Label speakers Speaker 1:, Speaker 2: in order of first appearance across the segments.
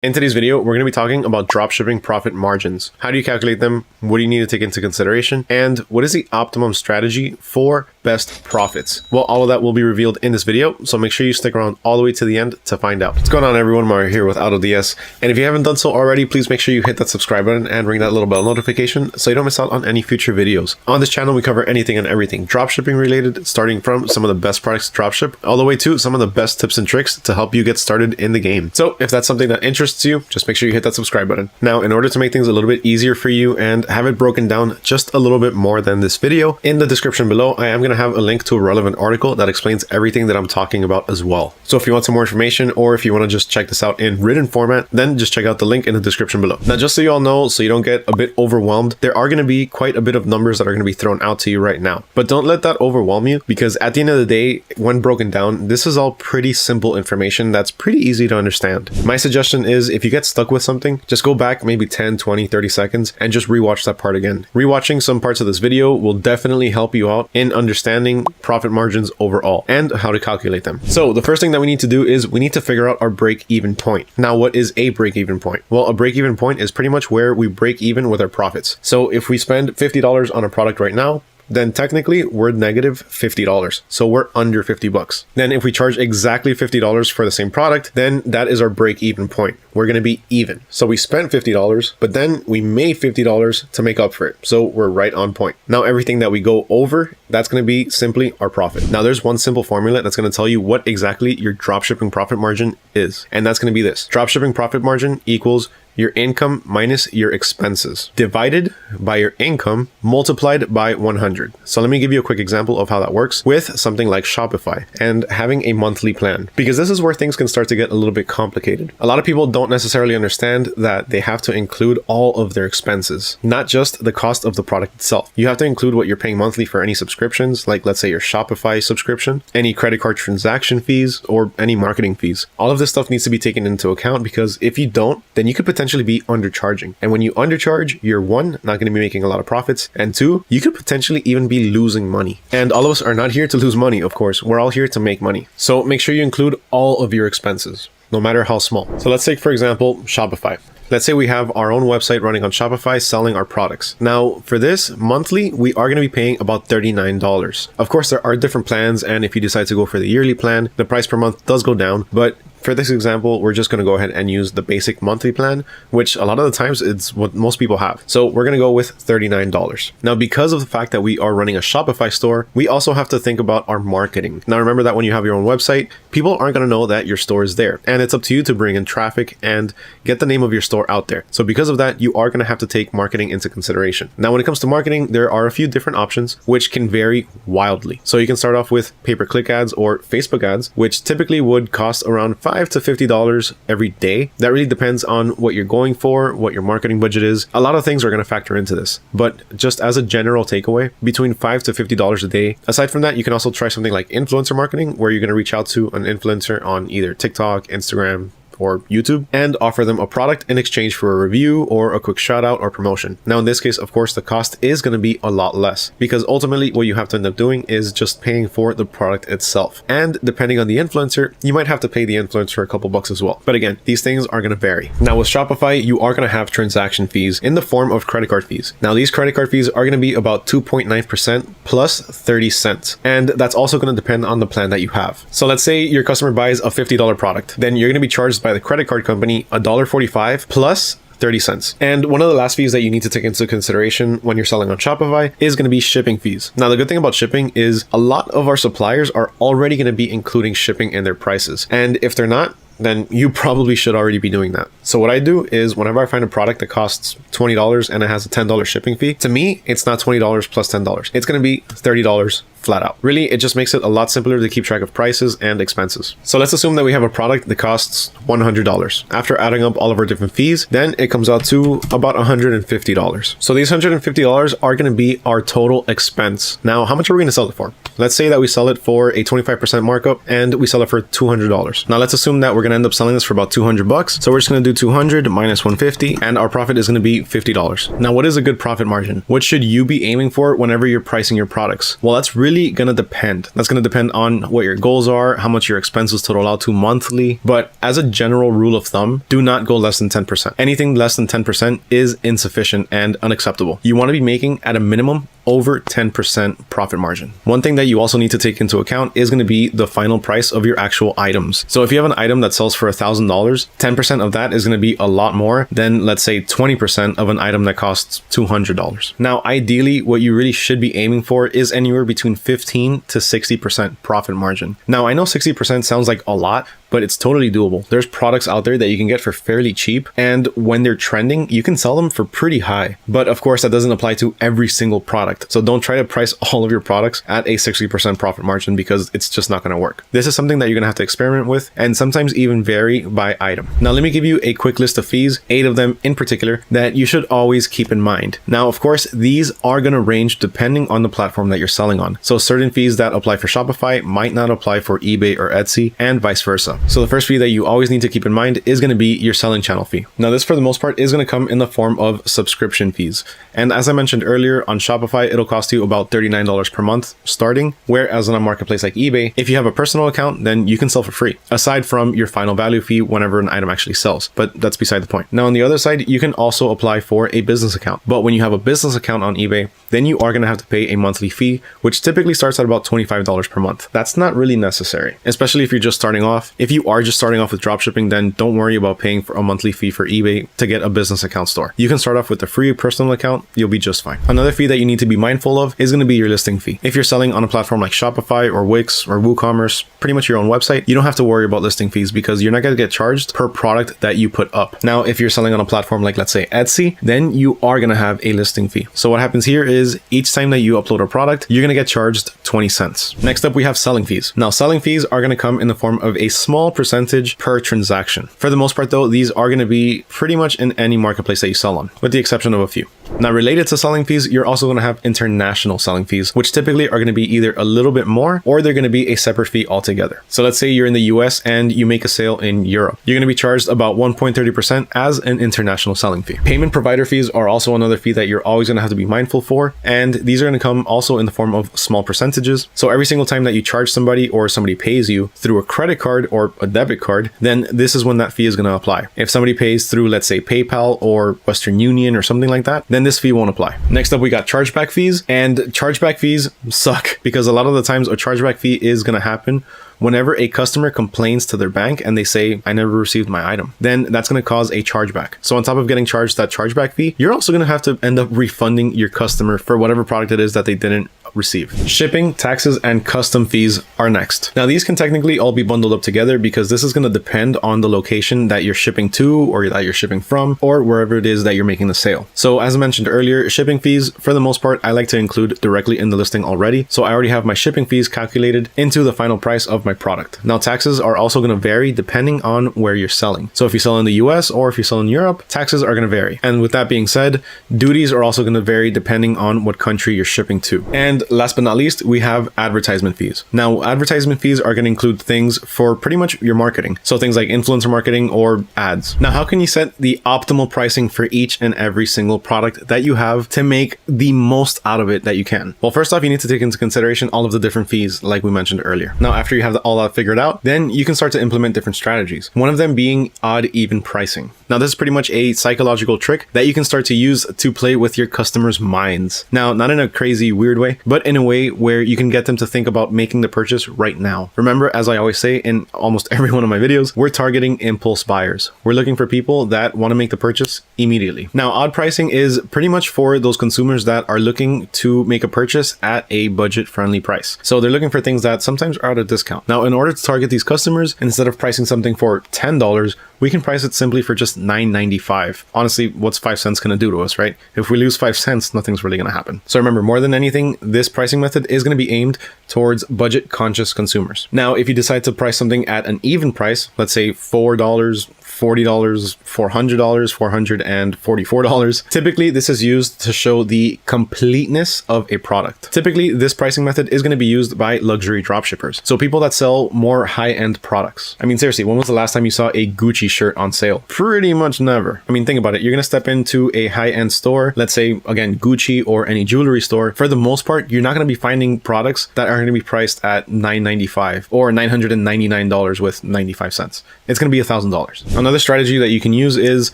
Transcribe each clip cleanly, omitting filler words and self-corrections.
Speaker 1: In today's video, we're going to be talking about dropshipping profit margins. How do you calculate them? What do you need to take into consideration? And what is the optimum strategy for best profits? Well, all of that will be revealed in this video, so make sure you stick around all the way to the end to find out. What's going on, everyone? Mario here with AutoDS. And if you haven't done so already, please make sure you hit that subscribe button and ring that little bell notification so you don't miss out on any future videos. On this channel, we cover anything and everything dropshipping related, starting from some of the best products to dropship, all the way to some of the best tips and tricks to help you get started in the game. So if that's something that interests you, just make sure you hit that subscribe button. Now, in order to make things a little bit easier for you and have it broken down just a little bit more than this video, in the description below, I am going to have a link to a relevant article that explains everything that I'm talking about as well. So if you want some more information, or if you want to just check this out in written format, then just check out the link in the description below. Now, just so you all know, so you don't get a bit overwhelmed, there are going to be quite a bit of numbers that are going to be thrown out to you right now. But don't let that overwhelm you, because at the end of the day, when broken down, this is all pretty simple information that's pretty easy to understand. My suggestion is, if you get stuck with something, just go back maybe 10, 20, 30 seconds and just rewatch that part again. Rewatching some parts of this video will definitely help you out in understanding profit margins overall and how to calculate them. So the first thing that we need to do is we need to figure out our break-even point. Now, what is a break-even point? Well, a break-even point is pretty much where we break even with our profits. So if we spend $50 on a product right now, then technically we're negative $50. So we're under 50 bucks. Then if we charge exactly $50 for the same product, then that is our break-even point. We're going to be even. So we spent $50, but then we made $50 to make up for it. So we're right on point. Now, everything that we go over, that's going to be simply our profit. Now, there's one simple formula that's going to tell you what exactly your dropshipping profit margin is. And that's going to be this. Dropshipping profit margin equals your income minus your expenses divided by your income multiplied by 100. So let me give you a quick example of how that works with something like Shopify and having a monthly plan, because this is where things can start to get a little bit complicated. A lot of people don't necessarily understand that they have to include all of their expenses, not just the cost of the product itself. You have to include what you're paying monthly for any subscriptions, like let's say your Shopify subscription, any credit card transaction fees, or any marketing fees. All of this stuff needs to be taken into account, because if you don't, then you could potentially be undercharging. And when you undercharge, you're one, not going to be making a lot of profits, and two, you could potentially even be losing money. And all of us are not here to lose money, of course. We're all here to make money. So make sure you include all of your expenses, no matter how small. So let's take, for example, Shopify. Let's say we have our own website running on Shopify selling our products. Now, for this monthly, we are going to be paying about $39. Of course, there are different plans, and if you decide to go for the yearly plan, the price per month does go down. But for this example, we're just going to go ahead and use the basic monthly plan, which a lot of the times it's what most people have. So we're going to go with $39. Now, because of the fact that we are running a Shopify store, we also have to think about our marketing. Now, remember that when you have your own website, people aren't going to know that your store is there, and it's up to you to bring in traffic and get the name of your store out there. So because of that, you are going to have to take marketing into consideration. Now, when it comes to marketing, there are a few different options which can vary wildly. So you can start off with pay-per-click ads or Facebook ads, which typically would cost around $5 to $50 every day. That really depends on what you're going for, what your marketing budget is. A lot of things are going to factor into this, but just as a general takeaway, between $5 to $50 a day. Aside from that, you can also try something like influencer marketing, where you're going to reach out to an influencer on either TikTok, Instagram, or YouTube, and offer them a product in exchange for a review or a quick shout out or promotion. Now, in this case, of course, the cost is going to be a lot less, because ultimately what you have to end up doing is just paying for the product itself. And depending on the influencer, you might have to pay the influencer a couple bucks as well. But again, these things are going to vary. Now, with Shopify, you are going to have transaction fees in the form of credit card fees. Now, these credit card fees are going to be about 2.9% plus 30 cents. And that's also going to depend on the plan that you have. So let's say your customer buys a $50 product, then you're going to be charged by the credit card company $1.45 plus 30 cents. And one of the last fees that you need to take into consideration when you're selling on Shopify is going to be shipping fees. Now, the good thing about shipping is a lot of our suppliers are already going to be including shipping in their prices. And if they're not, then you probably should already be doing that. So what I do is, whenever I find a product that costs $20 and it has a $10 shipping fee, to me, it's not $20 plus $10. It's going to be $30 flat out. Really, it just makes it a lot simpler to keep track of prices and expenses. So let's assume that we have a product that costs $100. After adding up all of our different fees, then it comes out to about $150. So these $150 are going to be our total expense. Now, how much are we going to sell it for? Let's say that we sell it for a 25% markup and we sell it for $200. Now, let's assume that we're going to end up selling this for about 200 bucks. So we're just going to do 200 minus 150 and our profit is going to be $50. Now, what is a good profit margin? What should you be aiming for whenever you're pricing your products? Well, that's really really gonna depend. That's gonna depend on what your goals are, how much your expenses total out to monthly. But as a general rule of thumb, do not go less than 10%. Anything less than 10% is insufficient and unacceptable. You want to be making at a minimum over 10% profit margin. One thing that you also need to take into account is going to be the final price of your actual items. So if you have an item that sells for $1,000, 10% of that is going to be a lot more than, let's say, 20% of an item that costs $200. Now, ideally, what you really should be aiming for is anywhere between 15 to 60% profit margin. Now, I know 60% sounds like a lot, but it's totally doable. There's products out there that you can get for fairly cheap, and when they're trending, you can sell them for pretty high. But of course, that doesn't apply to every single product. So don't try to price all of your products at a 60% profit margin, because it's just not going to work. This is something that you're going to have to experiment with, and sometimes even vary by item. Now, let me give you a quick list of fees, 8 of them in particular, that you should always keep in mind. Now, of course, these are going to range depending on the platform that you're selling on. So certain fees that apply for Shopify might not apply for eBay or Etsy, and vice versa. So the first fee that you always need to keep in mind is going to be your selling channel fee. Now, this for the most part is going to come in the form of subscription fees. And as I mentioned earlier, on Shopify, it'll cost you about $39 per month starting, whereas on a marketplace like eBay, if you have a personal account, then you can sell for free, aside from your final value fee whenever an item actually sells. But that's beside the point. Now, on the other side, you can also apply for a business account. But when you have a business account on eBay, then you are going to have to pay a monthly fee, which typically starts at about $25 per month. That's not really necessary, especially if you're just starting off. If you are just starting off with dropshipping, then don't worry about paying for a monthly fee for eBay to get a business account store. You can start off with a free personal account, you'll be just fine. Another fee that you need to be mindful of is going to be your listing fee. If you're selling on a platform like Shopify or Wix or WooCommerce, pretty much your own website, you don't have to worry about listing fees because you're not going to get charged per product that you put up. Now, if you're selling on a platform like, let's say, Etsy, then you are going to have a listing fee. So what happens here is each time that you upload a product, you're going to get charged 20 cents. Next up, we have selling fees. Now, selling fees are going to come in the form of a small percentage per transaction. For the most part, though, these are going to be pretty much in any marketplace that you sell on, with the exception of a few. Now, related to selling fees, you're also going to have international selling fees, which typically are going to be either a little bit more or they're going to be a separate fee altogether. So let's say you're in the US and you make a sale in Europe. You're going to be charged about 1.30% as an international selling fee. Payment provider fees are also another fee that you're always going to have to be mindful for. And these are going to come also in the form of small percentages. So every single time that you charge somebody or somebody pays you through a credit card or a debit card, then this is when that fee is going to apply. If somebody pays through, let's say, PayPal or Western Union or something like that, then this fee won't apply. Next up, we got chargeback fees, and chargeback fees suck because a lot of the times a chargeback fee is going to happen whenever a customer complains to their bank and they say, I never received my item, then that's going to cause a chargeback. So on top of getting charged that chargeback fee, you're also going to have to end up refunding your customer for whatever product it is that they didn't receive. Shipping, taxes, and custom fees are next. Now, these can technically all be bundled up together because this is going to depend on the location that you're shipping to or that you're shipping from or wherever it is that you're making the sale. So as I mentioned earlier, shipping fees, for the most part, I like to include directly in the listing already. So I already have my shipping fees calculated into the final price of my product. Now, taxes are also going to vary depending on where you're selling. So if you sell in the US or if you sell in Europe, taxes are going to vary. And with that being said, duties are also going to vary depending on what country you're shipping to. And last but not least, we have advertisement fees. Now, advertisement fees are going to include things for pretty much your marketing. So things like influencer marketing or ads. Now, how can you set the optimal pricing for each and every single product that you have to make the most out of it that you can? Well, first off, you need to take into consideration all of the different fees like we mentioned earlier. Now, after you have all that figured out, then you can start to implement different strategies. One of them being odd even pricing. Now, this is pretty much a psychological trick that you can start to use to play with your customers' minds. Now, not in a crazy weird way, but in a way where you can get them to think about making the purchase right now. Remember, as I always say in almost every one of my videos, we're targeting impulse buyers. We're looking for people that want to make the purchase immediately. Now, odd pricing is pretty much for those consumers that are looking to make a purchase at a budget-friendly price. So they're looking for things that sometimes are at a discount. Now, in order to target these customers, instead of pricing something for $10, we can price it simply for just $9.95. Honestly, what's 5 cents going to do to us, right? If we lose 5 cents, nothing's really going to happen. So remember, more than anything, this pricing method is going to be aimed towards budget conscious consumers. Now, if you decide to price something at an even price, let's say $4, $40, $400, $444. Typically, this is used to show the completeness of a product. Typically, this pricing method is going to be used by luxury dropshippers. So people that sell more high-end products. I mean, seriously, when was the last time you saw a Gucci shirt on sale? Pretty much never. I mean, think about it. You're going to step into a high-end store, let's say, again, Gucci or any jewelry store. For the most part, you're not going to be finding products that are going to be priced at $995 or $999 with 95 cents. It's going to be $1,000. Another strategy that you can use is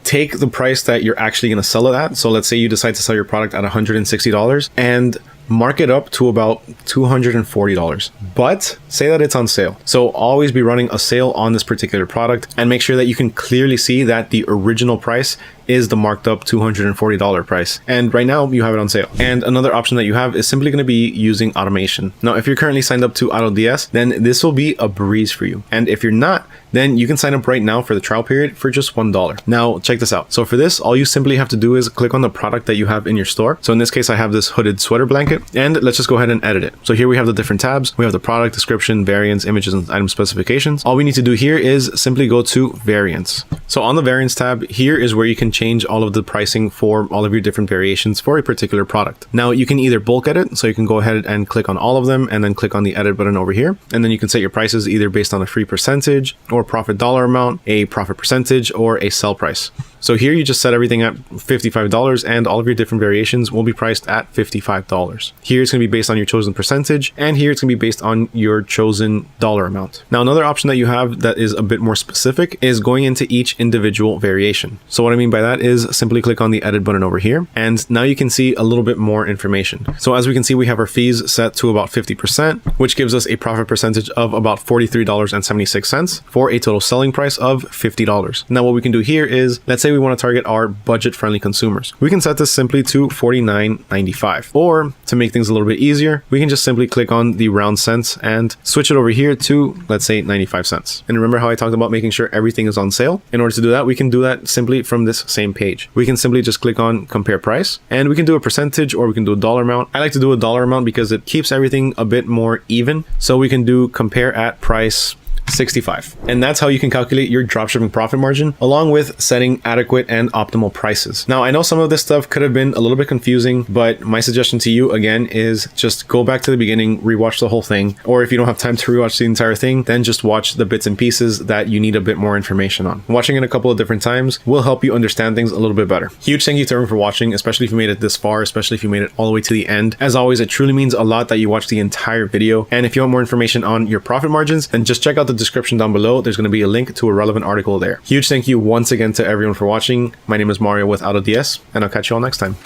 Speaker 1: take the price that you're actually going to sell it at. So let's say you decide to sell your product at $160 and mark it up to about $240, but say that it's on sale. So always be running a sale on this particular product and make sure that you can clearly see that the original price is the marked up $240 price. And right now you have it on sale. And another option that you have is simply going to be using automation. Now, if you're currently signed up to AutoDS, then this will be a breeze for you. And if you're not, then you can sign up right now for the trial period for just $1. Now, check this out. So for this, all you simply have to do is click on the product that you have in your store. So in this case, I have this hooded sweater blanket, and let's just go ahead and edit it. So here we have the different tabs. We have the product description, variants, images, and item specifications. All we need to do here is simply go to variants. So on the variants tab, here is where you can change all of the pricing for all of your different variations for a particular product. Now you can either bulk edit, so you can go ahead and click on all of them and then click on the edit button over here. And then you can set your prices either based on a free percentage or profit dollar amount, a profit percentage, or a sell price. So here you just set everything at $55 and all of your different variations will be priced at $55. Here it's going to be based on your chosen percentage, and here it's going to be based on your chosen dollar amount. Now, another option that you have that is a bit more specific is going into each individual variation. So what I mean by that is simply click on the edit button over here, and now you can see a little bit more information. So as we can see, we have our fees set to about 50%, which gives us a profit percentage of about $43.76 for a total selling price of $50. Now what we can do here is, let's say we want to target our budget-friendly consumers. We can set this simply to $49.95. Or to make things a little bit easier, we can just simply click on the round cents and switch it over here to, let's say, 95 cents. And remember how I talked about making sure everything is on sale? In order to do that, we can do that simply from this same page. We can simply just click on compare price, and we can do a percentage or we can do a dollar amount. I like to do a dollar amount because it keeps everything a bit more even. So we can do compare at price 65. And that's how you can calculate your dropshipping profit margin, along with setting adequate and optimal prices. Now, I know some of this stuff could have been a little bit confusing, but my suggestion to you again is just go back to the beginning, rewatch the whole thing, or if you don't have time to rewatch the entire thing, then just watch the bits and pieces that you need a bit more information on. Watching it a couple of different times will help you understand things a little bit better. Huge thank you to everyone for watching, especially if you made it this far, especially if you made it all the way to the end. As always, it truly means a lot that you watch the entire video. And if you want more information on your profit margins, then just check out the description down below. There's going to be a link to a relevant article there. Huge thank you once again to everyone for watching. My name is Mario with AutoDS, and I'll catch you all next time.